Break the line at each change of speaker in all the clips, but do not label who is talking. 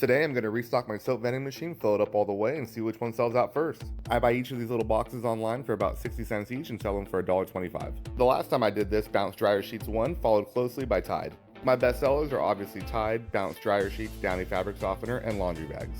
Today I'm going to restock my soap vending machine, fill it up all the way, and see which one sells out first. I buy each of these little boxes online for about 60 cents each and sell them for $1.25. The last time I did this, Bounce Dryer Sheets won, followed closely by Tide. My best sellers are obviously Tide, Bounce Dryer Sheets, Downy Fabric Softener, and laundry bags.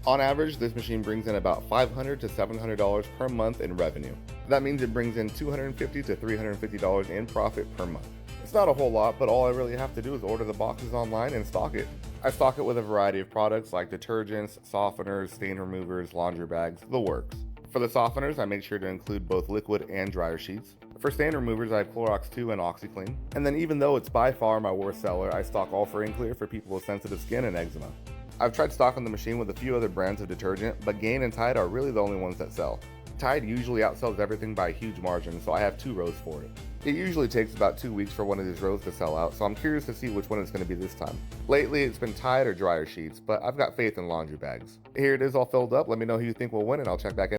On average, this machine brings in about $500 to $700 per month in revenue. That means it brings in $250 to $350 in profit per month. It's not a whole lot, but all I really have to do is order the boxes online and stock it. I stock it with a variety of products like detergents, softeners, stain removers, laundry bags, the works. For the softeners, I make sure to include both liquid and dryer sheets. For stain removers, I have Clorox 2 and OxyClean. And then even though it's by far my worst seller, I stock All for Clear for people with sensitive skin and eczema. I've tried stocking the machine with a few other brands of detergent, but Gain and Tide are really the only ones that sell. Tide usually outsells everything by a huge margin, so I have 2 rows for it. It usually takes about 2 weeks for one of these rows to sell out, so I'm curious to see which one it's going to be this time. Lately, it's been Tide or dryer sheets, but I've got faith in laundry bags. Here it is all filled up. Let me know who you think will win, and I'll check back in.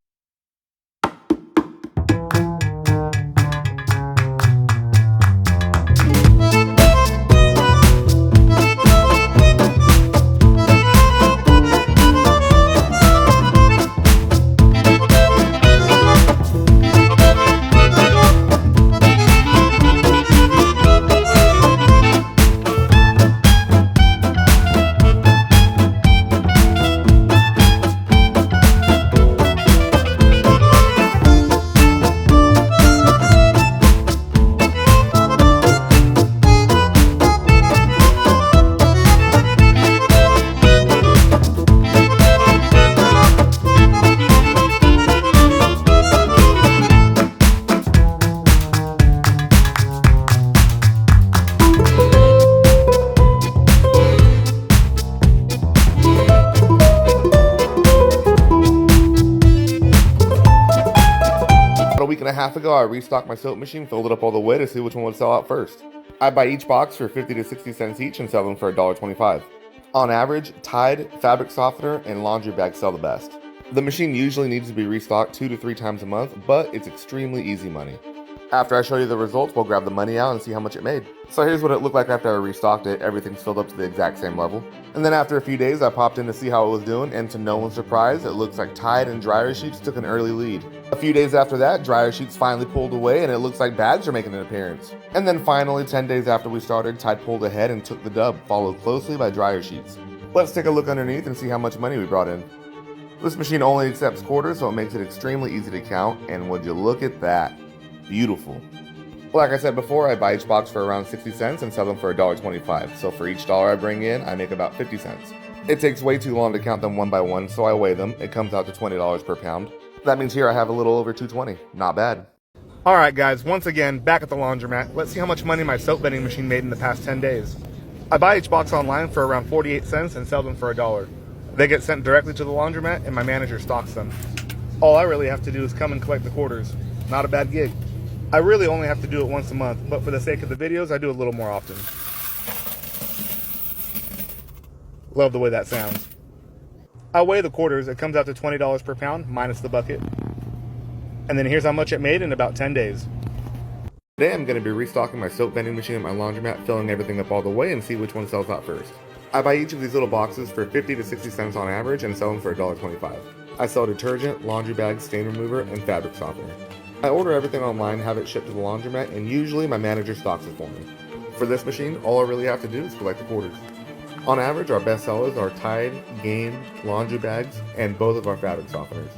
A week and a half ago, I restocked my soap machine, filled it up all the way to see which one would sell out first. I buy each box for 50 to 60 cents each and sell them for $1.25. On average, Tide, fabric softener, and laundry bags sell the best. The machine usually needs to be restocked 2 to 3 times a month, but it's extremely easy money. After I show you the results, we'll grab the money out and see how much it made. So here's what it looked like after I restocked it. Everything's filled up to the exact same level. And then after a few days, I popped in to see how it was doing, and to no one's surprise, it looks like Tide and dryer sheets took an early lead. A few days after that, dryer sheets finally pulled away, and it looks like bags are making an appearance. And then finally, 10 days after we started, Tide pulled ahead and took the dub, followed closely by dryer sheets. Let's take a look underneath and see how much money we brought in. This machine only accepts quarters, so it makes it extremely easy to count, and would you look at that? Beautiful. Like I said before, I buy each box for around 60 cents and sell them for $1.25, so for each dollar I bring in, I make about 50 cents. It takes way too long to count them one by one, so I weigh them. It comes out to $20 per pound. That means here I have a little over 220. Not bad. Alright guys, once again, back at the laundromat. Let's see how much money my soap vending machine made in the past 10 days. I buy each box online for around 48 cents and sell them for $1. They get sent directly to the laundromat and my manager stocks them. All I really have to do is come and collect the quarters. Not a bad gig. I really only have to do it once a month, but for the sake of the videos, I do it a little more often. Love the way that sounds. I weigh the quarters. It comes out to $20 per pound, minus the bucket. And then here's how much it made in about 10 days. Today I'm going to be restocking my soap vending machine at my laundromat, filling everything up all the way and see which one sells out first. I buy each of these little boxes for 50 to 60 cents on average and sell them for $1.25. I sell detergent, laundry bags, stain remover, and fabric softener. I order everything online, have it shipped to the laundromat, and usually my manager stocks it for me. For this machine, all I really have to do is collect the quarters. On average, our best sellers are Tide, Gain, laundry bags, and both of our fabric softeners.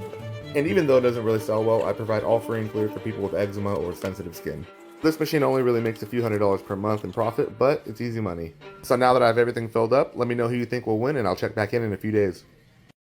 And even though it doesn't really sell well, I provide All for Clear for people with eczema or sensitive skin. This machine only really makes a few $100s per month in profit, but it's easy money. So now that I have everything filled up, let me know who you think will win, and I'll check back in a few days.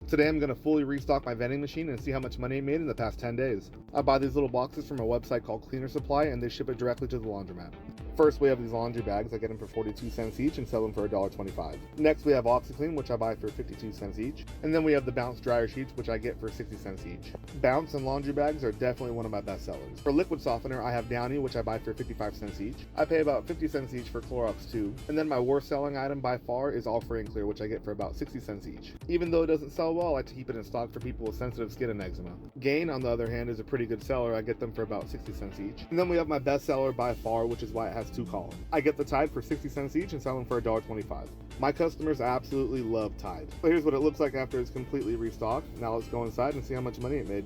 Today I'm going to fully restock my vending machine and see how much money it made in the past 10 days. I buy these little boxes from a website called Cleaner Supply, and they ship it directly to the laundromat. First, we have these laundry bags. I get them for 42 cents each and sell them for $1.25. Next, we have OxyClean, which I buy for 52 cents each. And then we have the Bounce dryer sheets, which I get for 60 cents each. Bounce and laundry bags are definitely one of my best sellers. For liquid softener, I have Downy, which I buy for 55 cents each. I pay about 50 cents each for Clorox 2. And then my worst selling item by far is All for Clear, which I get for about 60 cents each. Even though it doesn't sell well, I like to keep it in stock for people with sensitive skin and eczema. Gain, on the other hand, is a pretty good seller. I get them for about 60 cents each. And then we have my best seller by far, which is why it has 2 columns. I get the Tide for 60 cents each and sell them for $1.25. My customers absolutely love Tide. So here's what it looks like after it's completely restocked. Now let's go inside and see how much money it made.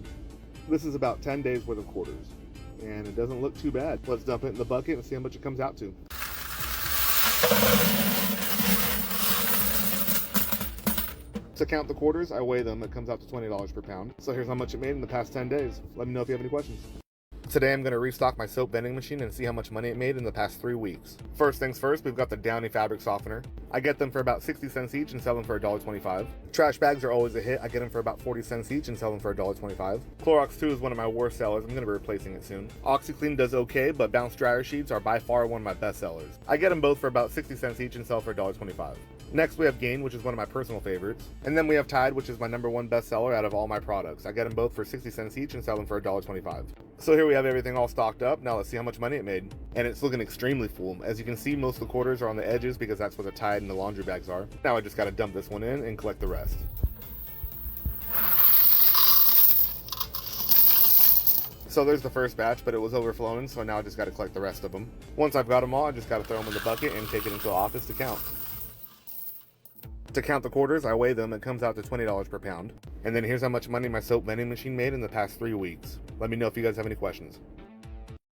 This is about 10 days worth of quarters, and it doesn't look too bad. Let's dump it in the bucket and see how much it comes out to. To count the quarters, I weigh them. It comes out to $20 per pound. So here's how much it made in the past 10 days. Let me know if you have any questions. Today I'm going to restock my soap vending machine and see how much money it made in the past 3 weeks. First things first, we've got the Downy fabric softener. I get them for about 60 cents each and sell them for $1.25. Trash bags are always a hit. I get them for about 40 cents each and sell them for $1.25. Clorox 2 is one of my worst sellers. I'm going to be replacing it soon. OxyClean does okay, but bounce dryer sheets are by far one of my best sellers. I get them both for about 60 cents each and sell for $1.25. Next, we have Gain, which is one of my personal favorites. And then we have Tide, which is my #1 bestseller out of all my products. I get them both for 60 cents each and sell them for $1.25. So here we have everything all stocked up. Now let's see how much money it made. And it's looking extremely full. As you can see, most of the quarters are on the edges because that's where the Tide and the laundry bags are. Now I just gotta dump this one in and collect the rest. So there's the first batch, but it was overflowing, so now I just gotta collect the rest of them. Once I've got them all, I just gotta throw them in the bucket and take it into the office to count. To count the quarters, I weigh them. It comes out to $20 per pound. And then here's how much money my soap vending machine made in the past 3 weeks. Let me know if you guys have any questions.